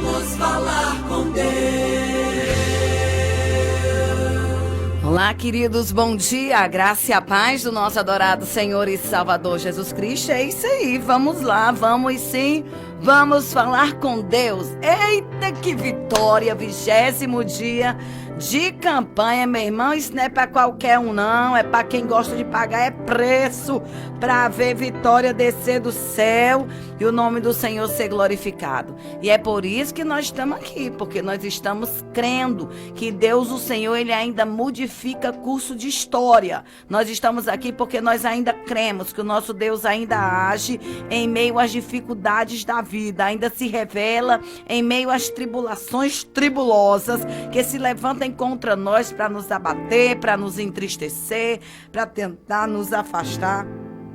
Vamos falar com Deus. Olá, queridos, bom dia, a graça e a paz do nosso adorado Senhor e Salvador Jesus Cristo. É isso aí, vamos lá, vamos sim, vamos falar com Deus. Eita, que vitória, 20º dia de campanha, meu irmão. Isso não é para qualquer um, não, é para quem gosta de pagar, é preço para ver vitória descer do céu e o nome do Senhor ser glorificado. E é por isso que nós estamos aqui, porque nós estamos crendo que Deus, o Senhor, Ele ainda modifica curso de história. Nós estamos aqui porque nós ainda cremos que o nosso Deus ainda age em meio às dificuldades da vida, ainda se revela em meio às tribulações tribulosas que se levantam contra nós para nos abater, para nos entristecer, para tentar nos afastar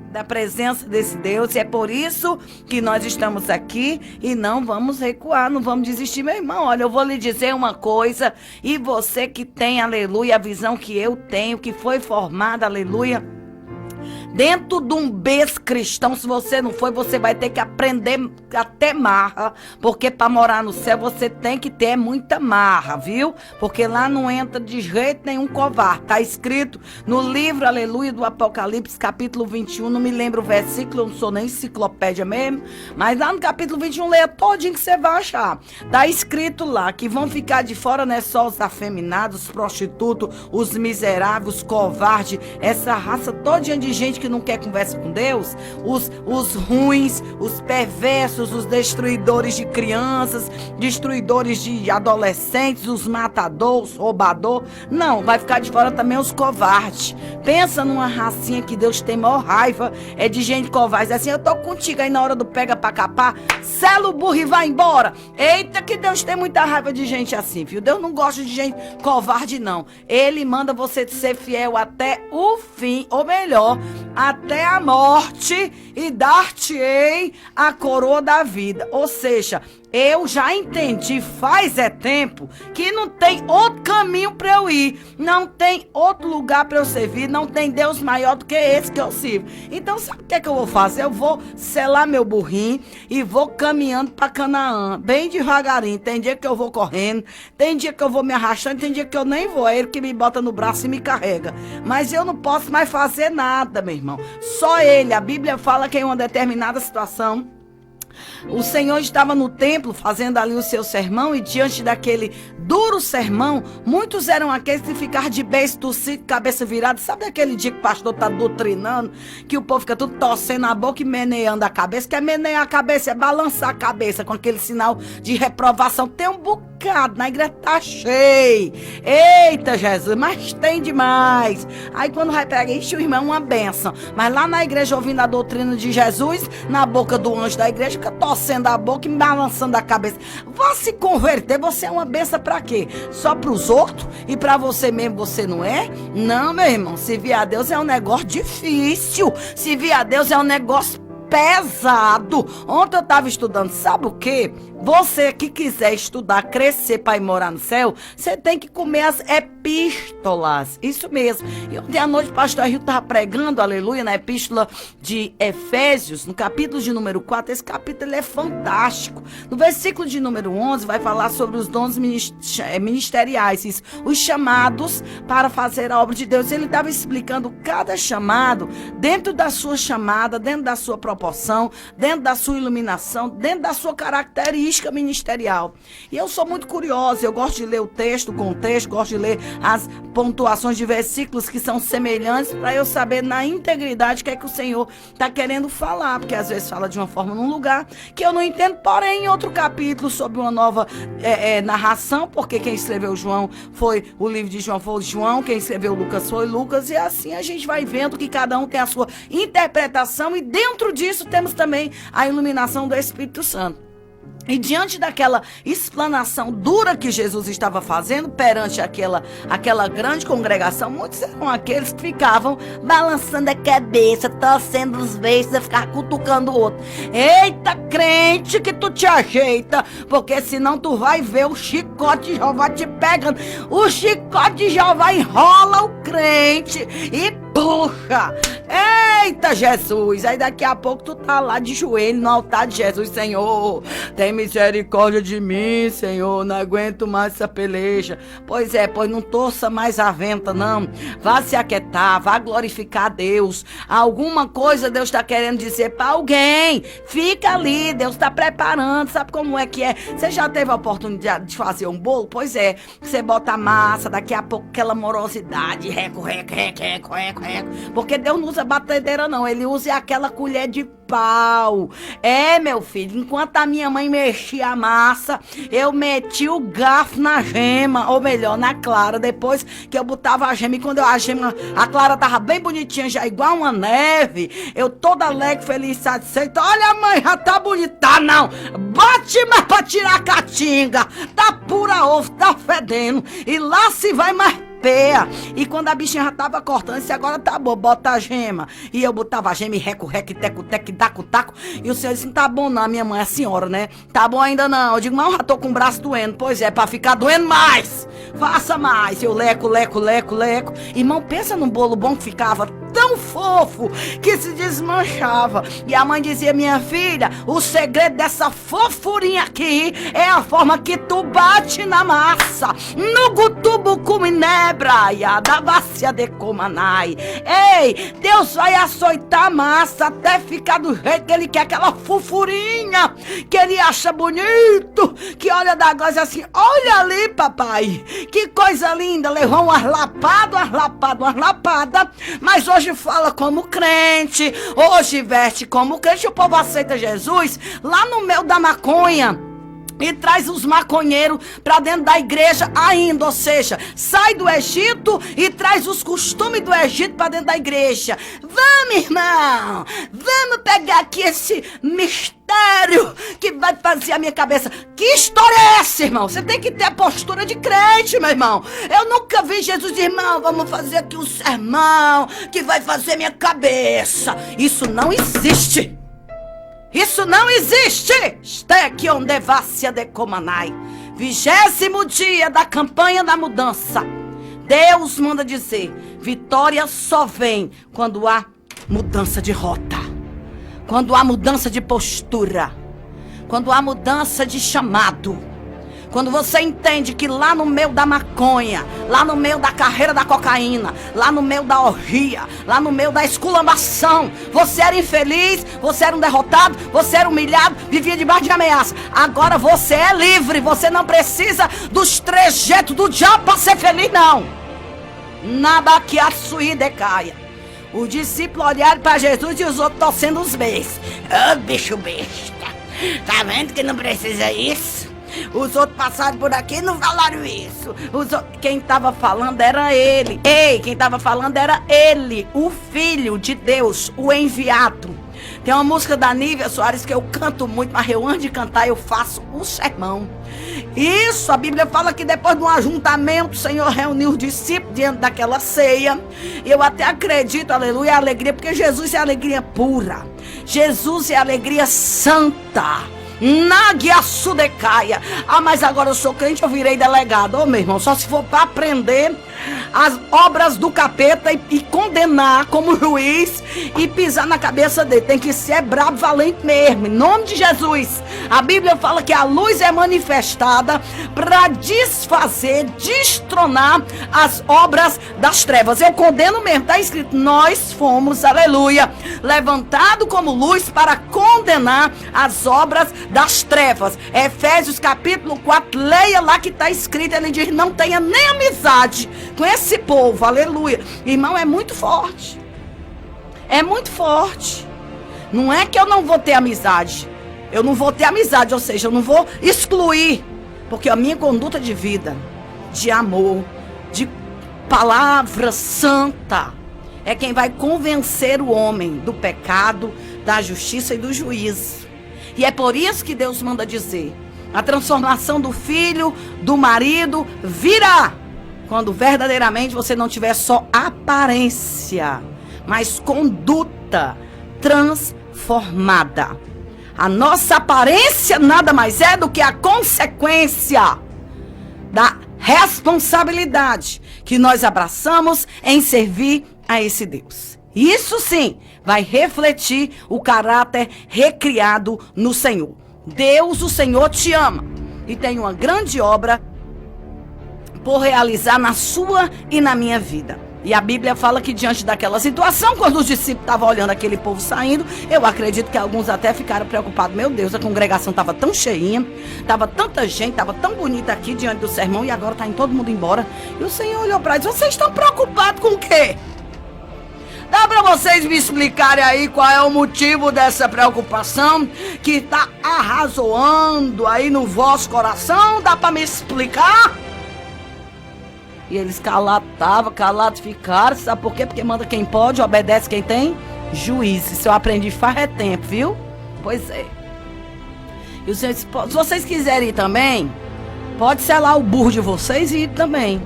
da presença desse Deus. E é por isso que nós estamos aqui e não vamos recuar, não vamos desistir, meu irmão. Olha, eu vou lhe dizer uma coisa, e você que tem, aleluia, a visão que eu tenho, que foi formada, aleluia, dentro de um berço cristão, se você não foi, você vai ter que aprender até marra, porque para morar no céu você tem que ter muita marra, viu? Porque lá não entra de jeito nenhum covarde. Está escrito no livro, aleluia, do Apocalipse, capítulo 21, não me lembro o versículo, eu não sou nem enciclopédia mesmo, mas lá no capítulo 21, leia todinho que você vai achar. Está escrito lá que vão ficar de fora, né, só os afeminados, os prostitutos, os miseráveis, os covardes, essa raça todinha de gente que não quer conversa com Deus, os ruins, os perversos, os destruidores de crianças, destruidores de adolescentes, os matadores, os roubadores. Não, vai ficar de fora também os covardes. Pensa numa racinha que Deus tem maior raiva, é de gente covarde. Assim, eu tô contigo aí na hora do pega pra capar, sela o burro e vai embora. Eita, que Deus tem muita raiva de gente assim, viu? Deus não gosta de gente covarde, não. Ele manda você ser fiel até o fim, ou melhor, até a morte, e dar-te-ei a coroa da vida. Ou seja, eu já entendi faz tempo que não tem outro caminho para eu ir, não tem outro lugar para eu servir, não tem Deus maior do que esse que eu sirvo. Então sabe o que é que eu vou fazer? Eu vou selar meu burrinho e vou caminhando para Canaã, bem devagarinho. Tem dia que eu vou correndo, tem dia que eu vou me arrastando, tem dia que eu nem vou, é ele que me bota no braço e me carrega. Mas eu não posso mais fazer nada, meu irmão, só ele. A Bíblia fala que em uma determinada situação o Senhor estava no templo fazendo ali o seu sermão, e diante daquele duro sermão, muitos eram aqueles que ficaram de beijo torcido, cabeça virada. Sabe aquele dia que o pastor está doutrinando, que o povo fica tudo torcendo a boca e meneando a cabeça? Que é menear a cabeça, é balançar a cabeça com aquele sinal de reprovação. Tem um bocado, na igreja tá cheio. Eita, Jesus, mas tem demais. Aí quando vai pegar, ixi, o irmão, uma benção. Mas lá na igreja, ouvindo a doutrina de Jesus, na boca do anjo da igreja, fica torcendo a boca e balançando a cabeça. Vá se converter, você é uma benção pra quê? Só pros outros? E pra você mesmo você não é? Não, meu irmão, servir a Deus é um negócio difícil. Servir a Deus é um negócio pesado. Ontem eu estava estudando, sabe o quê? Você que quiser estudar, crescer para ir morar no céu, você tem que comer as epístolas. Isso mesmo. E ontem à noite o pastor Rio estava pregando, aleluia, na epístola de Efésios, no capítulo de número 4. Esse capítulo é fantástico. No versículo de número 11 vai falar sobre os dons ministeriais, isso, os chamados para fazer a obra de Deus. Ele estava explicando cada chamado dentro da sua chamada, dentro da sua proporção, dentro da sua iluminação, dentro da sua característica ministerial. E eu sou muito curiosa, eu gosto de ler o texto, o contexto, gosto de ler as pontuações de versículos que são semelhantes, para eu saber na integridade o que é que o Senhor está querendo falar, porque às vezes fala de uma forma num lugar que eu não entendo, porém em outro capítulo sobre uma nova narração, porque quem escreveu João foi o livro de João, foi João, quem escreveu Lucas foi Lucas, e assim a gente vai vendo que cada um tem a sua interpretação, e dentro disso temos também a iluminação do Espírito Santo. E diante daquela explanação dura que Jesus estava fazendo perante aquela grande congregação, muitos eram aqueles que ficavam balançando a cabeça, torcendo os beiços, ficar cutucando o outro. Eita, crente, que tu te ajeita, porque senão tu vai ver o chicote de Jeová te pegando. O chicote de Jeová enrola o crente e puxa. Eita, Jesus! Aí daqui a pouco tu tá lá de joelho no altar de Jesus. Senhor, tem misericórdia de mim, Senhor. Não aguento mais essa peleja. Pois não torça mais a venta, não. Vá se aquietar, vá glorificar a Deus. Alguma coisa Deus está querendo dizer para alguém. Fica ali, Deus está preparando. Sabe como é que é? Você já teve a oportunidade de fazer um bolo? Pois é, você bota a massa, daqui a pouco aquela morosidade, reco. Porque Deus não usa batedeira, não. Ele usa aquela colher de pau. Meu filho, enquanto a minha mãe mexia a massa, eu meti o garfo na gema, ou melhor, na clara, depois que eu botava a gema, e quando a clara tava bem bonitinha, já igual uma neve, eu toda alegre, feliz, satisfeita. Olha, mãe, já tá bonita, não, bate mais pra tirar a catinga, tá pura ovo, tá fedendo, e lá se vai mais. E quando a bichinha já tava cortando, disse, agora tá bom, bota a gema. E eu botava a gema e reco, teco, taco. E o senhor disse, não tá bom não, minha mãe, a senhora, né? Tá bom ainda não. Eu digo, mas eu já tô com o braço doendo. Pois é, pra ficar doendo mais. Faça mais. Eu leco. Irmão, pensa num bolo bom que ficava tão fofo que se desmanchava. E a mãe dizia, minha filha, o segredo dessa fofurinha aqui é a forma que tu bate na massa. No gutubucu minebraia, da vácia de comanai. Ei, Deus vai açoitar a massa até ficar do jeito que ele quer, aquela fofurinha que ele acha bonito, que olha da glória assim, olha ali, papai, que coisa linda, levou umas lapadas, mas hoje fala como crente, hoje veste como crente, o povo aceita Jesus lá no meio da maconha. E traz os maconheiros para dentro da igreja ainda, ou seja, sai do Egito e traz os costumes do Egito para dentro da igreja. Vamos, irmão, vamos pegar aqui esse mistério que vai fazer a minha cabeça. Que história é essa, irmão? Você tem que ter a postura de crente, meu irmão. Eu nunca vi Jesus dizer, irmão, vamos fazer aqui um sermão que vai fazer minha cabeça. Isso não existe. Isso não existe! Steque onde vácia de comanai. 20º dia da campanha da mudança. Deus manda dizer, vitória só vem quando há mudança de rota. Quando há mudança de postura. Quando há mudança de chamado. Quando você entende que lá no meio da maconha, lá no meio da carreira da cocaína, lá no meio da orgia, lá no meio da esculhambação, você era infeliz, você era um derrotado, você era humilhado, vivia debaixo de ameaça. Agora você é livre, você não precisa dos trejeitos do diabo para ser feliz, não. Nada que a sua decaia. Os discípulos olharam para Jesus e os outros torcendo os beijos. Ô, bicho besta, tá vendo que não precisa isso? Os outros passaram por aqui e não falaram isso. Quem estava falando era ele. Quem estava falando era ele, o Filho de Deus, o enviado. Tem uma música da Nívia Soares que eu canto muito, mas eu antes de cantar eu faço o sermão. Isso, a Bíblia fala que depois de um ajuntamento, o Senhor reuniu os discípulos diante daquela ceia. Eu até acredito, aleluia, a alegria, porque Jesus é a alegria pura. Jesus é a alegria santa. Náguia sudecaia. Mas agora eu sou crente, eu virei delegado. Meu irmão, só se for para aprender as obras do capeta e condenar como juiz e pisar na cabeça dele. Tem que ser brabo, valente mesmo, em nome de Jesus. A Bíblia fala que a luz é manifestada para desfazer, destronar as obras das trevas. Eu condeno mesmo, está escrito, nós fomos, aleluia, levantado como luz para condenar as obras das trevas. Efésios capítulo 4, leia lá que está escrito, ele diz, não tenha nem amizade com esse povo, aleluia. Irmão, é muito forte. É muito forte. Não é que eu não vou ter amizade. Eu não vou ter amizade, ou seja, eu não vou excluir. Porque a minha conduta de vida, de amor, de palavra santa, é quem vai convencer o homem do pecado, da justiça e do juízo. E é por isso que Deus manda dizer, a transformação do filho, do marido, virá quando verdadeiramente você não tiver só aparência, mas conduta transformada. A nossa aparência nada mais é do que a consequência da responsabilidade que nós abraçamos em servir a esse Deus. Isso sim vai refletir o caráter recriado no Senhor. Deus, o Senhor, te ama e tem uma grande obra por realizar na sua e na minha vida. E a Bíblia fala que diante daquela situação, quando os discípulos estavam olhando aquele povo saindo, eu acredito que alguns até ficaram preocupados. Meu Deus, a congregação estava tão cheinha, estava tanta gente, estava tão bonita aqui diante do sermão e agora está indo todo mundo embora. E o Senhor olhou para eles: vocês estão preocupados com o quê? Dá para vocês me explicarem aí qual é o motivo dessa preocupação que está arrazoando aí no vosso coração? Dá para me explicar? E eles calados ficaram. Sabe por quê? Porque manda quem pode, obedece quem tem juízo. Isso eu aprendi faz tempo, viu? Pois é. E o Senhor disse: se vocês quiserem ir também, pode selar o burro de vocês e ir também.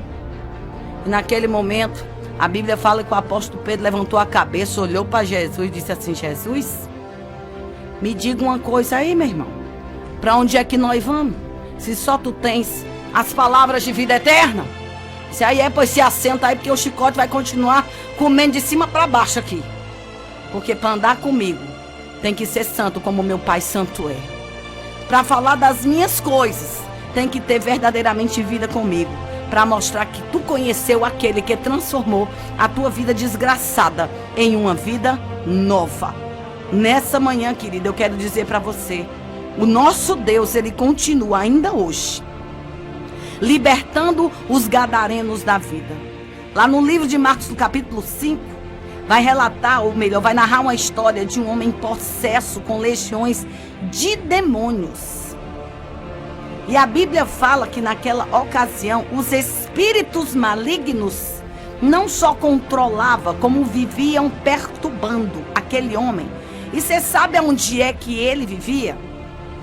E naquele momento, a Bíblia fala que o apóstolo Pedro levantou a cabeça, olhou para Jesus e disse assim: Jesus, me diga uma coisa aí, meu irmão. Para onde é que nós vamos? Se só tu tens as palavras de vida eterna. Se aí é, pois se assenta aí, porque o chicote vai continuar comendo de cima para baixo aqui. Porque para andar comigo, tem que ser santo como meu Pai santo é. Para falar das minhas coisas, tem que ter verdadeiramente vida comigo. Para mostrar que tu conheceu aquele que transformou a tua vida desgraçada em uma vida nova. Nessa manhã, querida, eu quero dizer para você, o nosso Deus, ele continua ainda hoje libertando os gadarenos da vida. Lá no livro de Marcos, no capítulo 5, vai relatar, ou melhor, vai narrar uma história de um homem possesso com legiões de demônios. E a Bíblia fala que naquela ocasião, os espíritos malignos não só controlavam, como viviam perturbando aquele homem. E você sabe onde é que ele vivia?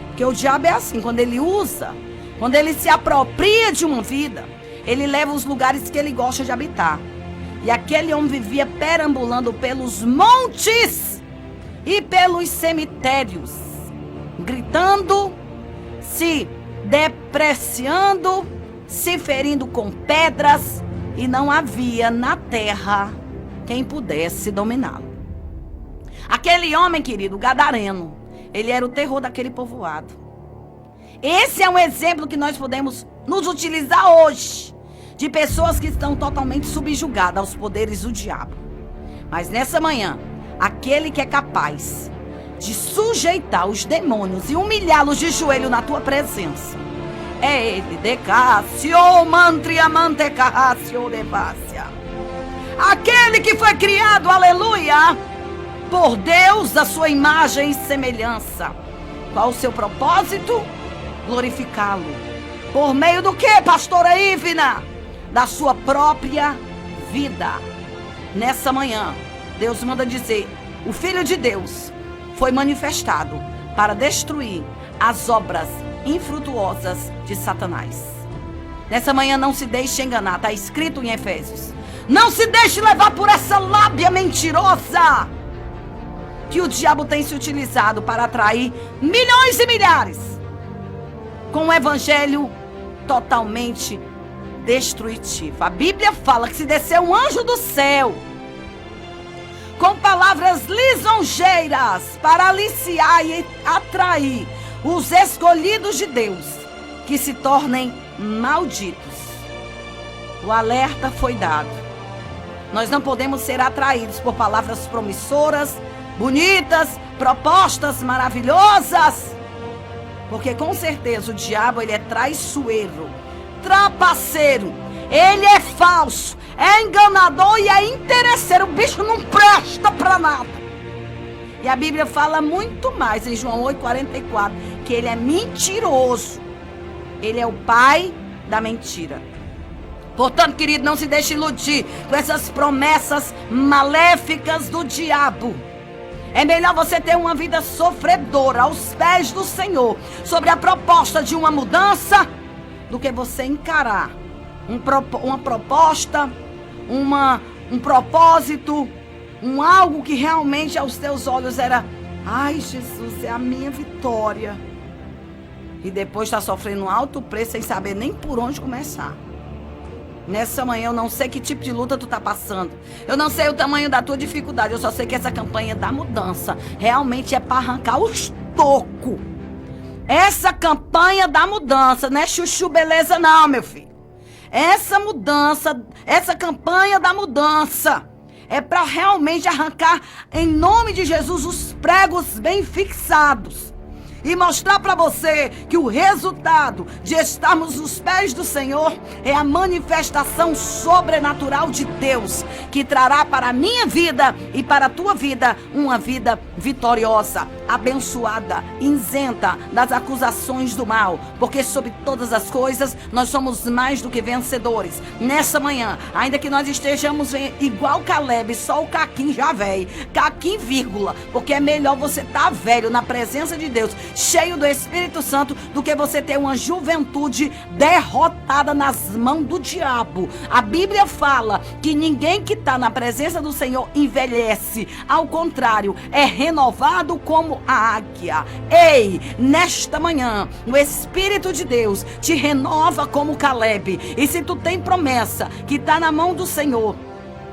Porque o diabo é assim, quando ele se apropria de uma vida, ele leva os lugares que ele gosta de habitar. E aquele homem vivia perambulando pelos montes e pelos cemitérios, gritando, se depreciando, se ferindo com pedras, e não havia na terra quem pudesse dominá-lo. Aquele homem, querido, gadareno, ele era o terror daquele povoado. Esse é um exemplo que nós podemos nos utilizar hoje, de pessoas que estão totalmente subjugadas aos poderes do diabo. Mas nessa manhã, aquele que é capaz de sujeitar os demônios e humilhá-los de joelho na tua presença, é ele. Decácio, mantria, mantecácio, devácia. Aquele que foi criado, aleluia, por Deus, a sua imagem e semelhança. Qual o seu propósito? Glorificá-lo. Por meio do que, pastora Ivna? Da sua própria vida. Nessa manhã, Deus manda dizer: o Filho de Deus foi manifestado para destruir as obras infrutuosas de Satanás. Nessa manhã, não se deixe enganar. Está escrito em Efésios: não se deixe levar por essa lábia mentirosa que o diabo tem se utilizado para atrair milhões e milhares com um evangelho totalmente destrutivo. A Bíblia fala que se descer um anjo do céu com palavras lisonjeiras para aliciar e atrair os escolhidos de Deus, que se tornem malditos. O alerta foi dado. Nós não podemos ser atraídos por palavras promissoras, bonitas, propostas maravilhosas, porque com certeza o diabo, ele é traiçoeiro, trapaceiro, ele é falso, é enganador e é interesseiro. O bicho não presta para nada. E a Bíblia fala muito mais em João 8,44, que ele é mentiroso. Ele é o pai da mentira. Portanto, querido, não se deixe iludir com essas promessas maléficas do diabo. É melhor você ter uma vida sofredora aos pés do Senhor, sobre a proposta de uma mudança, do que você encarar uma proposta, um propósito, algo que realmente aos teus olhos era: ai, Jesus, é a minha vitória. E depois está sofrendo um alto preço sem saber nem por onde começar. Nessa manhã eu não sei que tipo de luta tu tá passando. Eu não sei o tamanho da tua dificuldade. Eu só sei que essa campanha da mudança realmente é para arrancar os tocos. Essa campanha da mudança não é chuchu beleza não, meu filho. Essa mudança, essa campanha da mudança é para realmente arrancar, em nome de Jesus, os pregos bem fixados. E mostrar para você que o resultado de estarmos nos pés do Senhor é a manifestação sobrenatural de Deus, que trará para a minha vida e para a tua vida uma vida vitoriosa, abençoada, isenta das acusações do mal, porque sobre todas as coisas nós somos mais do que vencedores. Nessa manhã, ainda que nós estejamos igual Caleb, só o caquinho já velho, caquinho vírgula, porque é melhor você estar velho na presença de Deus, cheio do Espírito Santo, do que você ter uma juventude derrotada nas mãos do diabo. A Bíblia fala que ninguém que está na presença do Senhor envelhece. Ao contrário, é renovado como a águia. Ei, nesta manhã, o Espírito de Deus te renova como Caleb. E se tu tem promessa que está na mão do Senhor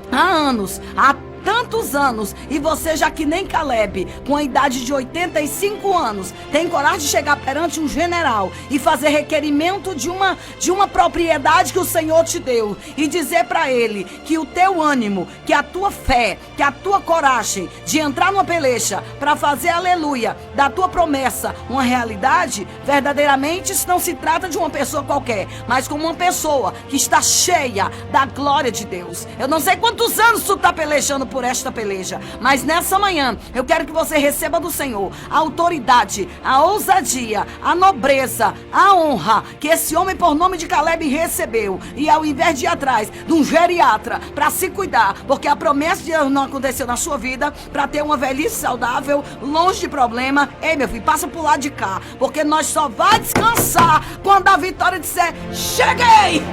há anos, há tantos anos, e você já que nem Caleb, com a idade de 85 anos, tem coragem de chegar perante um general e fazer requerimento de uma propriedade que o Senhor te deu e dizer para ele que o teu ânimo, que a tua fé, que a tua coragem de entrar numa peleja para fazer aleluia da tua promessa uma realidade, verdadeiramente isso não se trata de uma pessoa qualquer, mas como uma pessoa que está cheia da glória de Deus. Eu não sei quantos anos tu está pelejando por esta peleja, mas nessa manhã eu quero que você receba do Senhor a autoridade, a ousadia, a nobreza, a honra que esse homem por nome de Caleb recebeu, e ao invés de ir atrás de um geriatra para se cuidar, porque a promessa de Deus não aconteceu na sua vida, para ter uma velhice saudável, longe de problema. Ei, meu filho, passa pro lado de cá, porque nós só vai descansar quando a vitória disser: cheguei!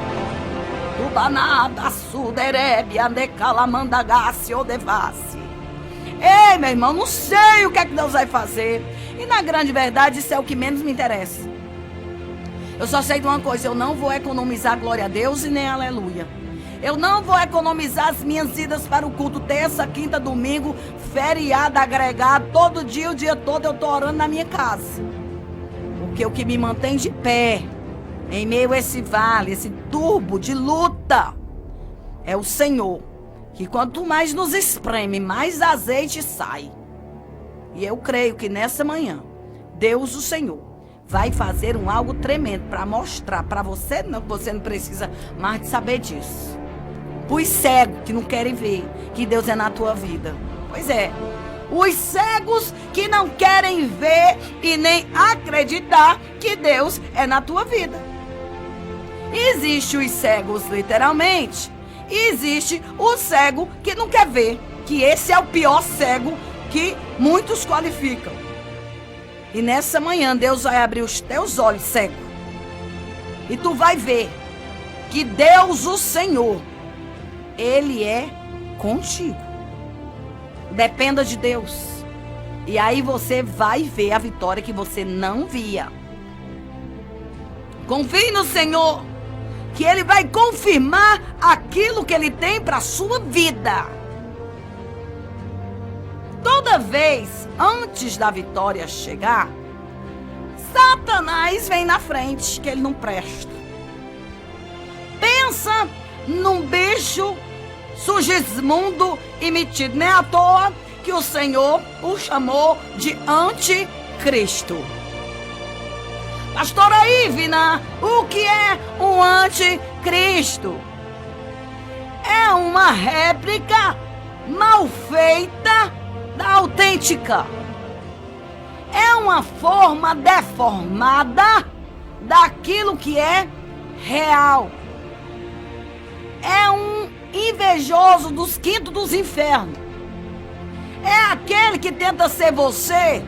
Ei, meu irmão, não sei o que é que Deus vai fazer. E na grande verdade, isso é o que menos me interessa. Eu só sei de uma coisa: eu não vou economizar glória a Deus e nem aleluia. Eu não vou economizar as minhas idas para o culto terça, quinta, domingo, feriado, agregado, todo dia, o dia todo eu tô orando na minha casa. Porque o que me mantém de pé em meio a esse vale, esse turbo de luta, é o Senhor, que quanto mais nos espreme, mais azeite sai. E eu creio que nessa manhã, Deus, o Senhor, vai fazer algo tremendo para mostrar para você, não, você não precisa mais de saber disso. Os cegos que não querem ver que Deus é na tua vida. Pois é. Os cegos que não querem ver e nem acreditar que Deus é na tua vida. Existe os cegos literalmente, e existe o cego que não quer ver, que esse é o pior cego que muitos qualificam. E nessa manhã Deus vai abrir os teus olhos, cego, e tu vai ver que Deus, o Senhor, Ele é contigo. Dependa de Deus, e aí você vai ver a vitória que você não via. Confie no Senhor, que Ele vai confirmar aquilo que Ele tem para a sua vida. Toda vez antes da vitória chegar, Satanás vem na frente, que ele não presta. Pensa num bicho sugismundo e metido. Nem à toa que o Senhor o chamou de anticristo. Pastora Ivna, o que é um anticristo? É uma réplica mal feita da autêntica. É uma forma deformada daquilo que é real. É um invejoso dos quintos dos infernos. É aquele que tenta ser você,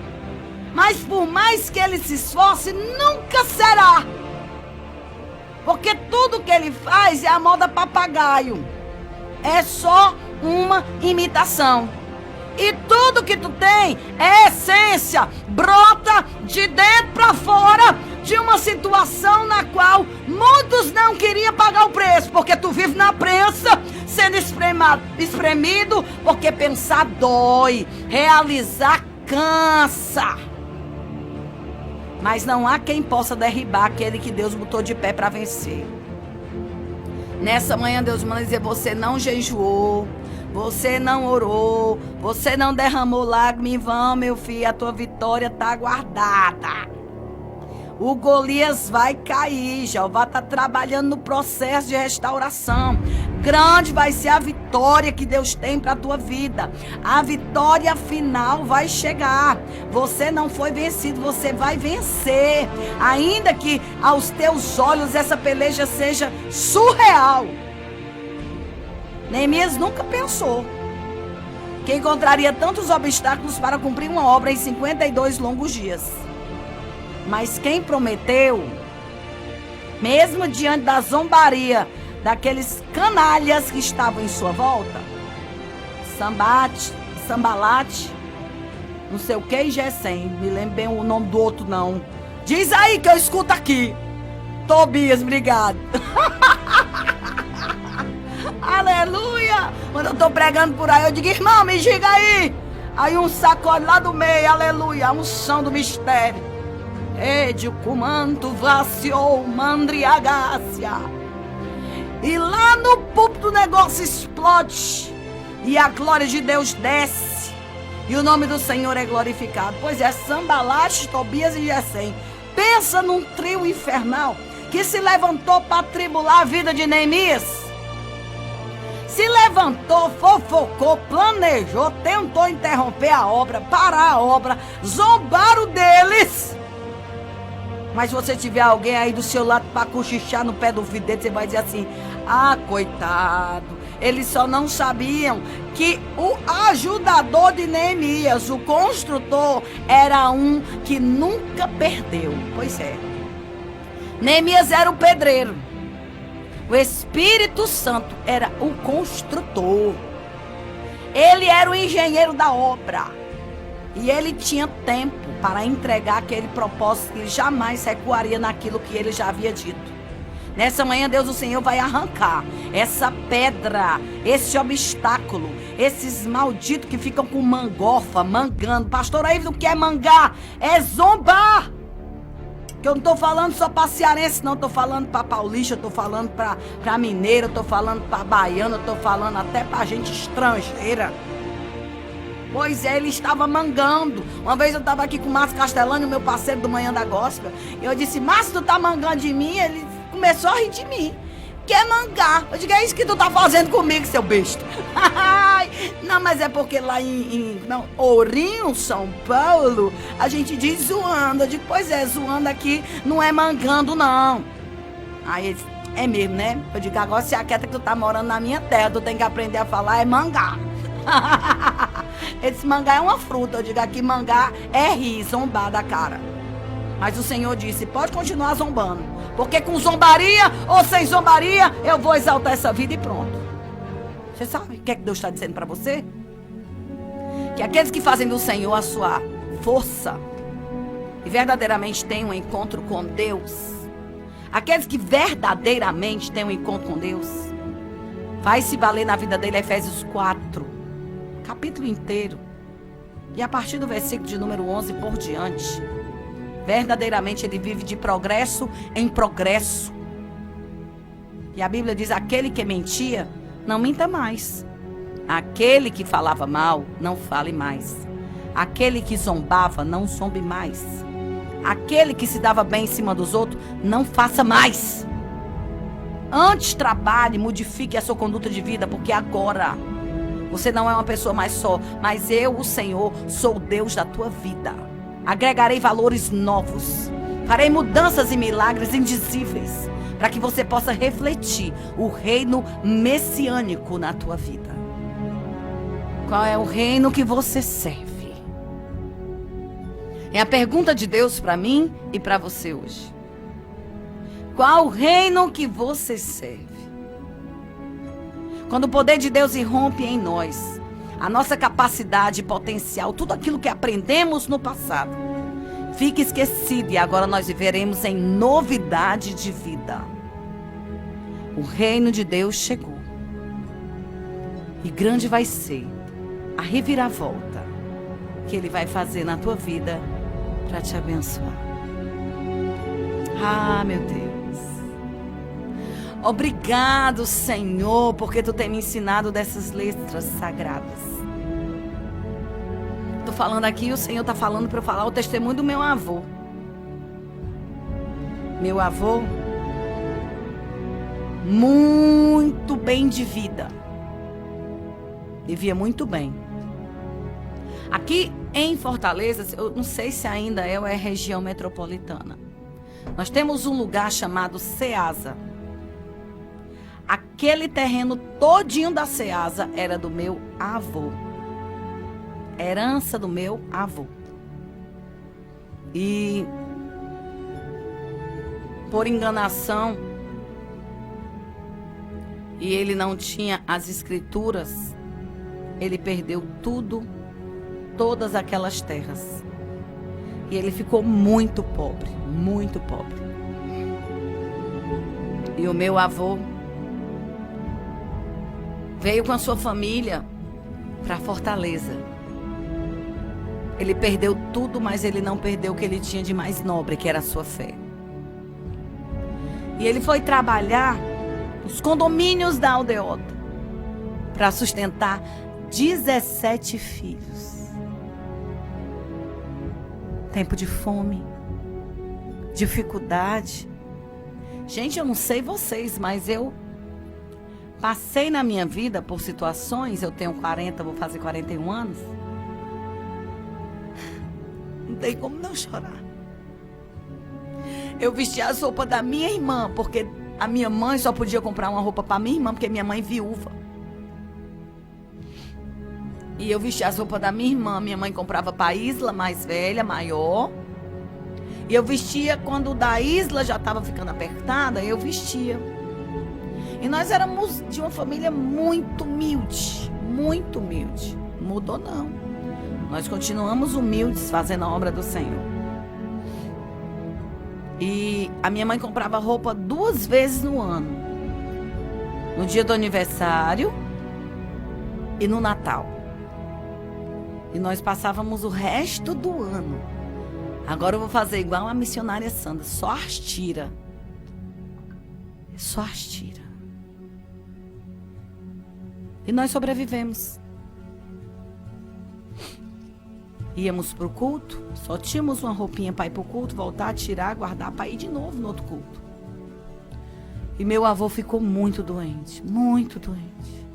mas por mais que ele se esforce, nunca será. Porque tudo que ele faz é a moda papagaio. É só uma imitação. E tudo que tu tem é essência, brota de dentro para fora de uma situação na qual Muitos não queriam pagar o preço, porque tu vive na prensa, sendo espremido, porque pensar dói, realizar cansa. Mas não há quem possa derribar aquele que Deus botou de pé para vencer. Nessa manhã Deus manda dizer: você não jejuou, você não orou, você não derramou lágrima em vão, meu filho, a tua vitória está guardada. O Golias vai cair, Jeová está trabalhando no processo de restauração. Grande vai ser a vitória que Deus tem para a tua vida. A vitória final vai chegar. Você não foi vencido, você vai vencer. Ainda que aos teus olhos essa peleja seja surreal. Neemias nunca pensou que encontraria tantos obstáculos para cumprir uma obra em 52 longos dias. Mas quem prometeu, mesmo diante da zombaria daqueles canalhas que estavam em sua volta, Sambalate, não sei o que, e Gesem, me lembro bem o nome do outro não. Diz aí que eu escuto aqui. Tobias, obrigado. Aleluia. Quando eu tô pregando por aí, eu digo: irmão, me diga aí. Aí um sacode lá do meio, aleluia, a unção do mistério. Ede o comando vaciou mandriagácia. E lá no púlpito o negócio explode. E a glória de Deus desce. E o nome do Senhor é glorificado. Pois é, Sambalate, Tobias e Gesem. Pensa num trio infernal que se levantou para tribular a vida de Neemias. Se levantou, fofocou, planejou, tentou interromper a obra, parar a obra, zombaram deles. Mas se você tiver alguém aí do seu lado para cochichar no pé do ouvido dele, você vai dizer assim: ah, coitado, eles só não sabiam que o ajudador de Neemias, o construtor, era um que nunca perdeu. Pois é, Neemias era o pedreiro, o Espírito Santo era o construtor, ele era o engenheiro da obra. E ele tinha tempo para entregar aquele propósito, que ele jamais recuaria naquilo que ele já havia dito. Nessa manhã, Deus, o Senhor, vai arrancar essa pedra, esse obstáculo, esses malditos que ficam com mangofa, mangando. Pastor, aí o que é mangar? É zombar. Que eu não estou falando só para cearense, não. Estou falando para paulista, estou falando para mineiro, estou falando para baiano, estou falando até para gente estrangeira. Pois é, ele estava mangando. Uma vez eu estava aqui com o Márcio Castellani, meu parceiro do Manhã da Gospel. E eu disse: Márcio, tu tá mangando de mim? Ele começou a rir de mim. Quer mangar? Eu digo: é isso que tu tá fazendo comigo, seu besta. Não, mas é porque lá em Ourinho, São Paulo, a gente diz zoando. Eu digo: pois é, zoando aqui não é mangando, não. Aí ele disse: é mesmo, né? Eu digo: agora se aquieta que tu tá morando na minha terra, tu tem que aprender a falar é mangar. Esse mangá é uma fruta. Eu digo: aqui mangá é rir, zombar da cara. Mas o Senhor disse: pode continuar zombando, porque com zombaria ou sem zombaria eu vou exaltar essa vida e pronto. Você sabe o que é que Deus está dizendo para você? Que aqueles que fazem do Senhor a sua força e verdadeiramente têm um encontro com Deus, aqueles que verdadeiramente têm um encontro com Deus, vai se valer na vida dele Efésios 4, capítulo inteiro, e a partir do versículo de número 11 por diante. Verdadeiramente ele vive de progresso em progresso. E a Bíblia diz: aquele que mentia, não minta mais. Aquele que falava mal, não fale mais. Aquele que zombava, não zombe mais. Aquele que se dava bem em cima dos outros, não faça mais. Antes trabalhe, modifique a sua conduta de vida, porque agora você não é uma pessoa mais só, mas eu, o Senhor, sou o Deus da tua vida. Agregarei valores novos, farei mudanças e milagres indizíveis, para que você possa refletir o reino messiânico na tua vida. Qual é o reino que você serve? É a pergunta de Deus para mim e para você hoje. Qual o reino que você serve? Quando o poder de Deus irrompe em nós, a nossa capacidade, potencial, tudo aquilo que aprendemos no passado, fica esquecido e agora nós viveremos em novidade de vida. O reino de Deus chegou. E grande vai ser a reviravolta que Ele vai fazer na tua vida para te abençoar. Ah, meu Deus. Obrigado, Senhor, porque Tu tem me ensinado dessas letras sagradas. Estou falando aqui e o Senhor está falando para eu falar o testemunho do meu avô. Meu avô, muito bem de vida. Vivia muito bem. Aqui em Fortaleza, eu não sei se ainda é ou é região metropolitana. Nós temos um lugar chamado Ceasa. Aquele terreno todinho da Ceasa era do meu avô. Herança do meu avô. E por enganação, e ele não tinha as escrituras, ele perdeu tudo, todas aquelas terras. E ele ficou muito pobre, muito pobre. E o meu avô veio com a sua família para Fortaleza. Ele perdeu tudo, mas ele não perdeu o que ele tinha de mais nobre, que era a sua fé. E ele foi trabalhar nos condomínios da aldeota para sustentar 17 filhos. Tempo de fome, dificuldade. Gente, eu não sei vocês, mas eu passei na minha vida por situações. Eu tenho 40, vou fazer 41 anos. Não tem como não chorar. Eu vestia as roupas da minha irmã, porque a minha mãe só podia comprar uma roupa para minha irmã, porque minha mãe é viúva. E eu vestia as roupas da minha irmã. Minha mãe comprava para a Isla, mais velha, maior. E eu vestia quando da Isla já estava ficando apertada, eu vestia. E nós éramos de uma família muito humilde, muito humilde. Não mudou não. Nós continuamos humildes fazendo a obra do Senhor. E a minha mãe comprava roupa 2 vezes no ano. No dia do aniversário e no Natal. E nós passávamos o resto do ano. Agora eu vou fazer igual a missionária Sandra, só as tira. Só as tira. E nós sobrevivemos. Íamos pro culto, só tínhamos uma roupinha para ir pro culto, voltar, tirar, guardar para ir de novo no outro culto. E meu avô ficou muito doente, muito doente.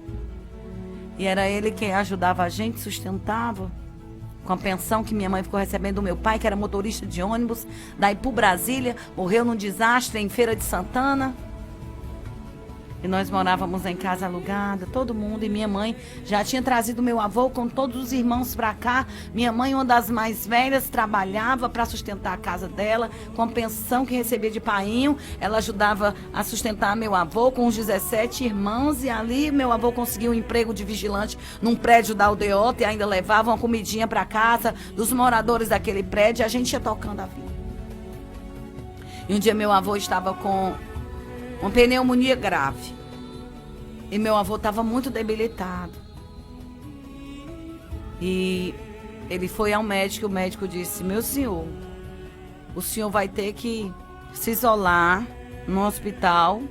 E era ele quem ajudava a gente, sustentava, com a pensão que minha mãe ficou recebendo do meu pai, que era motorista de ônibus, daí pro Brasília, morreu num desastre em Feira de Santana. E nós morávamos em casa alugada, todo mundo. E minha mãe já tinha trazido meu avô com todos os irmãos para cá. Minha mãe, uma das mais velhas, trabalhava para sustentar a casa dela. Com a pensão que recebia de painho, ela ajudava a sustentar meu avô com os 17 irmãos. E ali meu avô conseguiu um emprego de vigilante num prédio da aldeota. E ainda levava uma comidinha para casa dos moradores daquele prédio. E a gente ia tocando a vida. E um dia meu avô estava com uma pneumonia grave. E meu avô estava muito debilitado. E ele foi ao médico e o médico disse: meu senhor, o senhor vai ter que se isolar no hospital,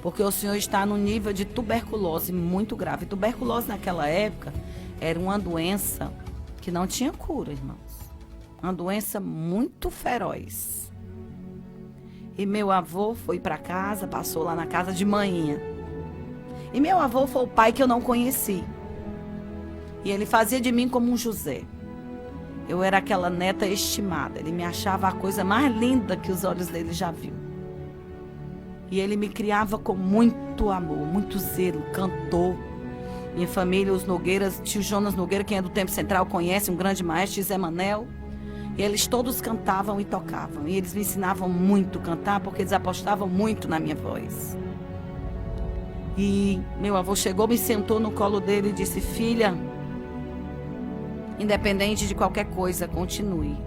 porque o senhor está no nível de tuberculose muito grave. Tuberculose naquela época era uma doença que não tinha cura, irmãos. Uma doença muito feroz. E meu avô foi para casa, passou lá na casa de manhinha. E meu avô foi o pai que eu não conheci. E ele fazia de mim como um José. Eu era aquela neta estimada. Ele me achava a coisa mais linda que os olhos dele já viu. E ele me criava com muito amor, muito zelo, cantor. Minha família, os Nogueiras, tio Jonas Nogueira, quem é do Tempo Central conhece, um grande maestro, Zé Manel. E eles todos cantavam e tocavam. E eles me ensinavam muito a cantar, porque eles apostavam muito na minha voz. E meu avô chegou, me sentou no colo dele e disse: filha, independente de qualquer coisa, continue.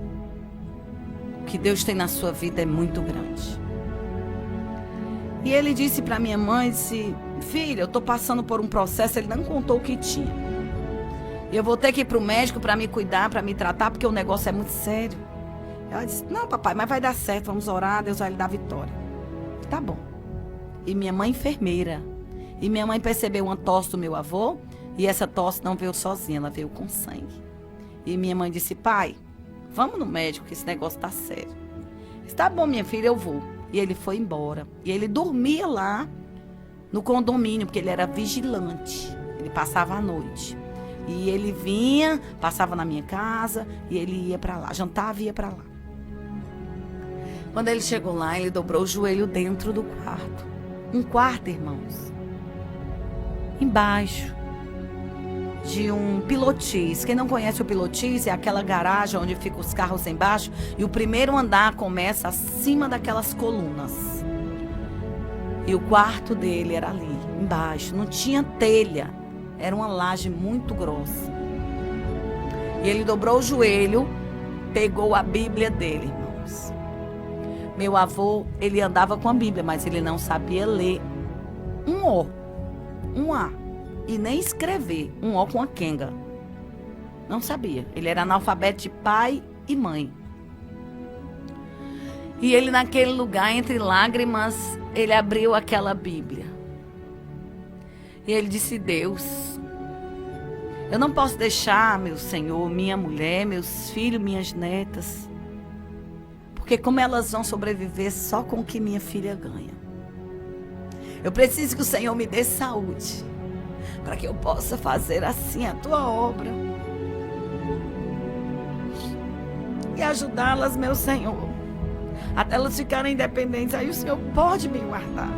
O que Deus tem na sua vida é muito grande. E ele disse para minha mãe, disse, filha, eu tô passando por um processo, ele não contou o que tinha. Eu vou ter que ir pro médico para me cuidar, para me tratar, porque o negócio é muito sério. Ela disse, não, papai, mas vai dar certo, vamos orar, Deus vai lhe dar vitória. Tá bom. E minha mãe enfermeira. E minha mãe percebeu uma tosse do meu avô, e essa tosse não veio sozinha, ela veio com sangue. E minha mãe disse, pai, vamos no médico que esse negócio tá sério. Eu disse, tá bom, minha filha, eu vou. E ele foi embora. E ele dormia lá no condomínio, porque ele era vigilante. Ele passava a noite. E ele vinha, passava na minha casa, e ele ia pra lá, jantava e ia pra lá. Quando ele chegou lá, ele dobrou o joelho dentro do quarto. Um quarto, irmãos. Embaixo de um pilotis. Quem não conhece o pilotis é aquela garagem onde ficam os carros embaixo e o primeiro andar começa acima daquelas colunas. E o quarto dele era ali, embaixo. Não tinha telha. Era uma laje muito grossa. E ele dobrou o joelho, pegou a Bíblia dele, irmãos. Meu avô, ele andava com a Bíblia, mas ele não sabia ler um O, um A, e nem escrever um O com a quenga. Não sabia. Ele era analfabeto de pai e mãe. E ele naquele lugar, entre lágrimas, ele abriu aquela Bíblia. E ele disse, Deus, eu não posso deixar, meu Senhor, minha mulher, meus filhos, minhas netas, porque como elas vão sobreviver só com o que minha filha ganha? Eu preciso que o Senhor me dê saúde, para que eu possa fazer assim a tua obra. E ajudá-las, meu Senhor, até elas ficarem independentes. Aí o Senhor pode me guardar.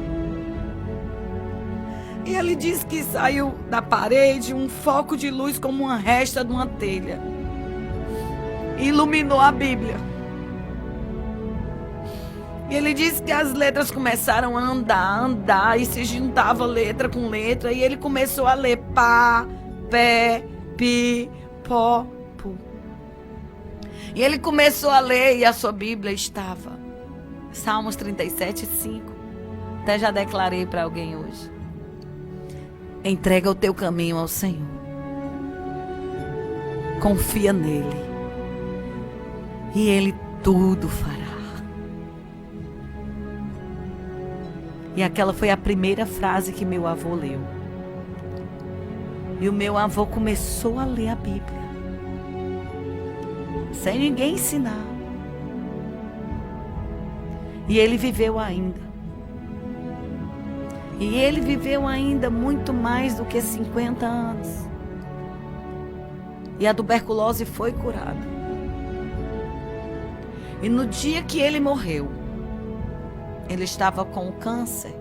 E ele disse que saiu da parede um foco de luz como uma resta de uma telha. E iluminou a Bíblia. E ele disse que as letras começaram a andar, e se juntava letra com letra. E ele começou a ler pá, pé, pi, pó, pu. E ele começou a ler e a sua Bíblia estava. Salmos 37, 5. Até já declarei para alguém hoje. Entrega o teu caminho ao Senhor. Confia nele. E ele tudo fará. E aquela foi a primeira frase que meu avô leu. E o meu avô começou a ler a Bíblia. Sem ninguém ensinar. E ele viveu ainda. E ele viveu ainda muito mais do que 50 anos. E a tuberculose foi curada. E no dia que ele morreu, ele estava com câncer.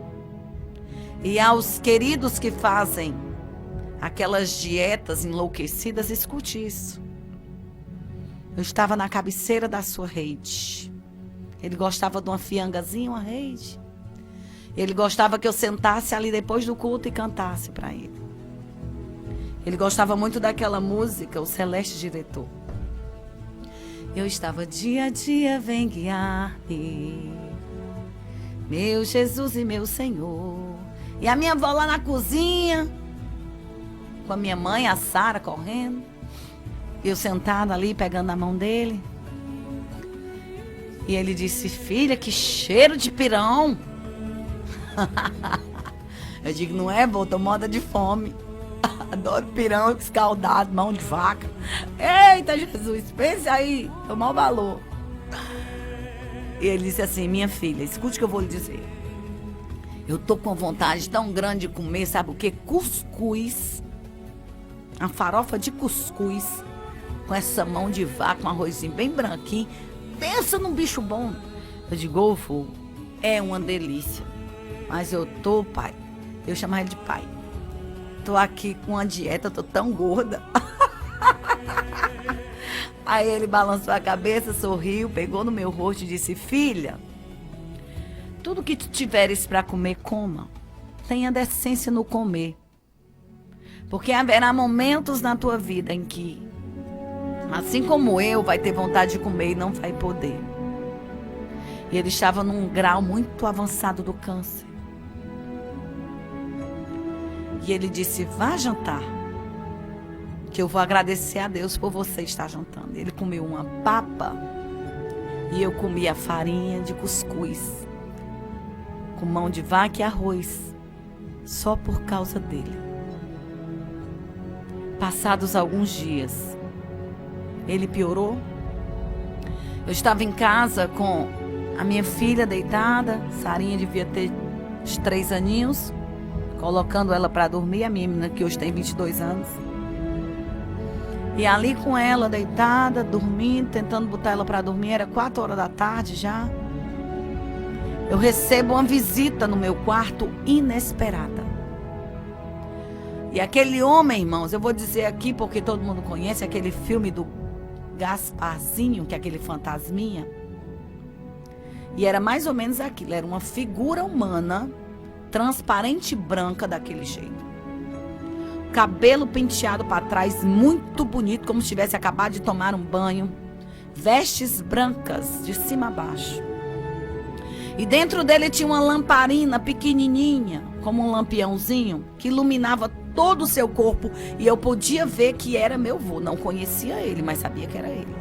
E aos queridos que fazem aquelas dietas enlouquecidas, escute isso. Eu estava na cabeceira da sua rede. Ele gostava de uma fiangazinha, uma rede. Ele gostava que eu sentasse ali depois do culto e cantasse para ele. Ele gostava muito daquela música, o Celeste Diretor. Eu estava dia a dia, vem guiar-me, meu Jesus e meu Senhor. E a minha avó lá na cozinha, com a minha mãe, a Sara, correndo. Eu sentada ali, pegando a mão dele. E ele disse, filha, que cheiro de pirão. Eu digo, não é, vô, tô morta de fome. Adoro pirão escaldado, mão de vaca. Eita, Jesus, pense aí, tô mau valor. E ele disse assim, minha filha, escute o que eu vou lhe dizer. Eu tô com vontade tão grande de comer, sabe o que? Cuscuz. Uma farofa de cuscuz. Com essa mão de vaca, um arrozinho bem branquinho. Pensa num bicho bom. Eu digo, ô, vô, é uma delícia. Mas eu tô, pai, eu chamo ele de pai. Tô aqui com uma dieta, tô tão gorda. Aí ele balançou a cabeça, sorriu, pegou no meu rosto e disse, filha, tudo que tu tiveres para comer, coma. Tenha decência no comer. Porque haverá momentos na tua vida em que, assim como eu, vai ter vontade de comer e não vai poder. E ele estava num grau muito avançado do câncer. E ele disse, vá jantar, que eu vou agradecer a Deus por você estar jantando. Ele comeu uma papa e eu comi a farinha de cuscuz, com mão de vaca e arroz, só por causa dele. Passados alguns dias, ele piorou. Eu estava em casa com a minha filha deitada, Sarinha devia ter uns 3 aninhos, colocando ela para dormir, a minha menina que hoje tem 22 anos. E ali com ela deitada, dormindo, tentando botar ela para dormir, era 4 horas da tarde já. Eu recebo uma visita no meu quarto inesperada. E aquele homem, irmãos, eu vou dizer aqui porque todo mundo conhece aquele filme do Gasparzinho, que é aquele fantasminha. E era mais ou menos aquilo, era uma figura humana, transparente e branca daquele jeito. Cabelo penteado para trás, muito bonito, como se tivesse acabado de tomar um banho. Vestes brancas, de cima a baixo. E dentro dele tinha uma lamparina pequenininha, como um lampiãozinho, que iluminava todo o seu corpo. E eu podia ver que era meu vô. Não conhecia ele, mas sabia que era ele.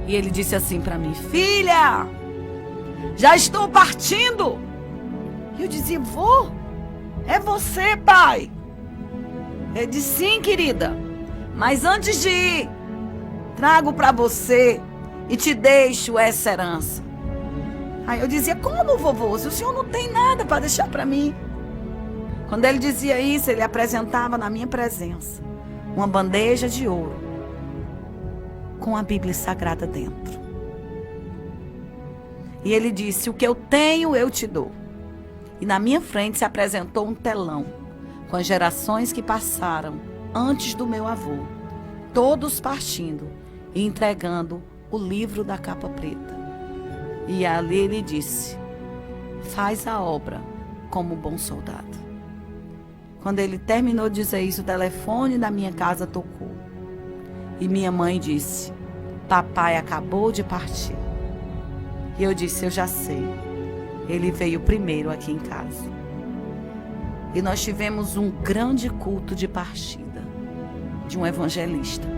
E ele disse assim para mim, filha, já estou partindo. E eu dizia, vô, é você, pai? Ele disse, sim, querida, mas antes de ir, trago para você e te deixo essa herança. Aí eu dizia, como, vovô? Se o senhor não tem nada para deixar para mim. Quando ele dizia isso, ele apresentava na minha presença uma bandeja de ouro com a Bíblia Sagrada dentro. E ele disse, o que eu tenho eu te dou. E na minha frente se apresentou um telão com as gerações que passaram antes do meu avô, todos partindo e entregando o livro da capa preta. E ali ele disse, faz a obra como bom soldado. Quando ele terminou de dizer isso, o telefone da minha casa tocou. E minha mãe disse, papai acabou de partir. E eu disse, eu já sei. Ele veio primeiro aqui em casa. E nós tivemos um grande culto de partida de um evangelista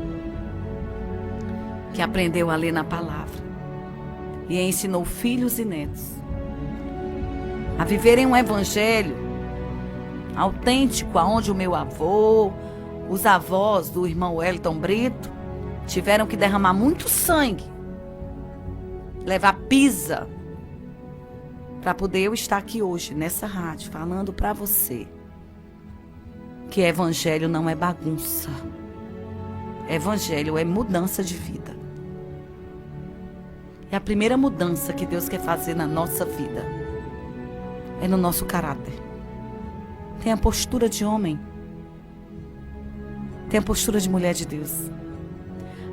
que aprendeu a ler na palavra e ensinou filhos e netos a viverem um evangelho autêntico, aonde o meu avô, os avós do irmão Wellington Brito tiveram que derramar muito sangue, levar pisa, para poder eu estar aqui hoje, nessa rádio, falando para você que evangelho não é bagunça. Evangelho é mudança de vida. E a primeira mudança que Deus quer fazer na nossa vida é no nosso caráter. Tem a postura de homem, tem a postura de mulher de Deus.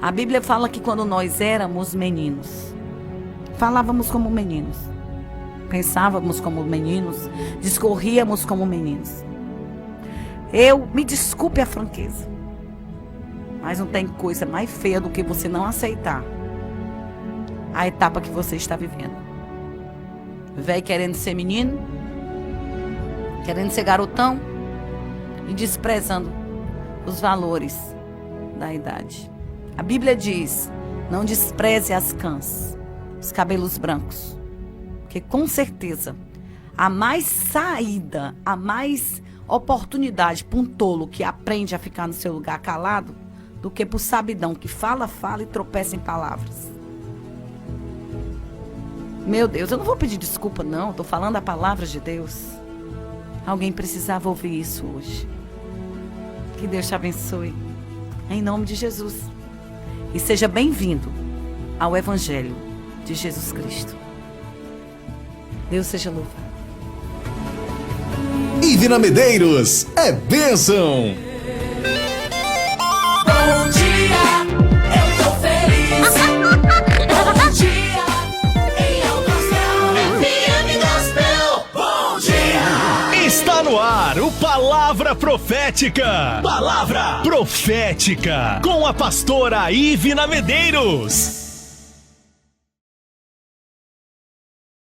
A Bíblia fala que quando nós éramos meninos, falávamos como meninos, pensávamos como meninos, discorríamos como meninos. Me desculpe a franqueza, mas não tem coisa mais feia do que você não aceitar a etapa que você está vivendo. Velho querendo ser menino, querendo ser garotão e desprezando os valores da idade. A Bíblia diz, não despreze as cãs, os cabelos brancos, porque com certeza há mais saída, há mais oportunidade para um tolo que aprende a ficar no seu lugar calado do que para o sabidão que fala e tropeça em palavras. Meu Deus, eu não vou pedir desculpa não, estou falando a palavra de Deus. Alguém precisava ouvir isso hoje. Que Deus te abençoe, em nome de Jesus. E seja bem-vindo ao Evangelho de Jesus Cristo. Deus seja louvado. Ivina Medeiros é bênção. Bom dia, eu tô feliz. Bom dia, em Alto Astral. FM Gospel. Bom dia. Está no ar o Palavra Profética. Palavra Profética com a pastora Ivina Medeiros.